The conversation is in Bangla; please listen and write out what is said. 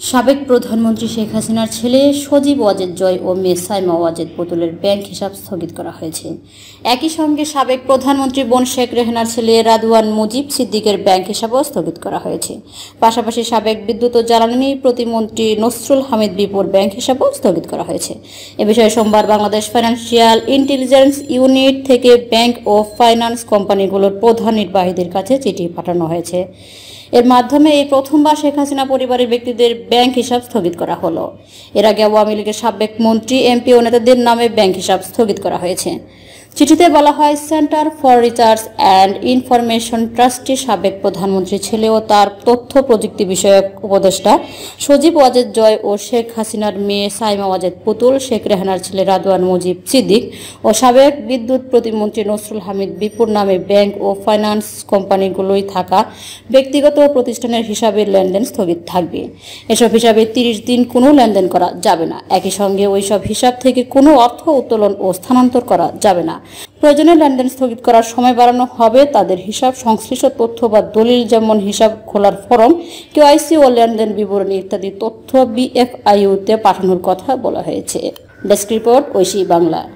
সাবেক প্রধানমন্ত্রী শেখ হাসিনার ছেলে সজীব ওয়াজেদ জয় ও মেয়ে সাইমা ওয়াজেদ পুতুলের ব্যাংক হিসাব স্থগিত করা হয়েছে। একই সঙ্গে সাবেক প্রধানমন্ত্রী বোন শেখ রেহানার ছেলে রাদওয়ান মুজিব সিদ্দিকের ব্যাংক হিসাবও স্থগিত করা হয়েছে। পাশাপাশি সাবেক বিদ্যুৎ ও জ্বালানি প্রতিমন্ত্রী নসরুল হামিদ বিপুর ব্যাংক হিসাবও স্থগিত করা হয়েছে। এ বিষয়ে সোমবার বাংলাদেশ ফাইন্যান্সিয়াল ইন্টেলিজেন্স ইউনিট থেকে ব্যাংক ও ফাইন্যান্স কোম্পানিগুলোর প্রধান নির্বাহীদের কাছে চিঠি পাঠানো হয়েছে। এর মাধ্যমে এই প্রথমবার শেখ হাসিনা পরিবারের ব্যক্তিদের ব্যাংক হিসাব স্থগিত করা হলো। এর আগে আওয়ামী লীগের সাবেক মন্ত্রী, এমপি ও নেতাদের নামে ব্যাংক হিসাব স্থগিত করা হয়েছে। চিঠিতে বলা হয়, centre for research and information ট্রাস্টের সাবেক প্রধানমন্ত্রীর ছেলে ও তার তথ্য প্রযুক্তি বিষয়ক উপদেষ্টা সজীব ওয়াজেদ জয় ও শেখ হাসিনার মেয়ে সাইমা ওয়াজেদ পুতুল, শেখ রেহানার ছেলে রাদওয়ান মুজিব সিদ্দিক ও সাবেক বিদ্যুৎ প্রতিমন্ত্রী নসরুল হামিদ বিপুর নামে ব্যাংক ও ফাইন্যান্স কোম্পানিগুলোই থাকা ব্যক্তিগত প্রতিষ্ঠানের হিসাবের লেনদেন স্থগিত থাকবে। এসব হিসাবে 30 দিন কোনো লেনদেন করা যাবে না। একই সঙ্গে ওইসব হিসাব থেকে কোনো অর্থ উত্তোলন ও স্থানান্তর করা যাবে না। প্রয়োজনে লেনদেন স্থগিত করার সময় বাড়ানো হবে। তাদের হিসাব সংশ্লিষ্ট তথ্য বা দলিল, যেমন হিসাব খোলার ফরম, কেওয়াইসি ও লেনদেন বিবরণী ইত্যাদি তথ্য BFIU-তে পাঠানোর কথা বলা হয়েছে। Desk report, Oishi Bangla.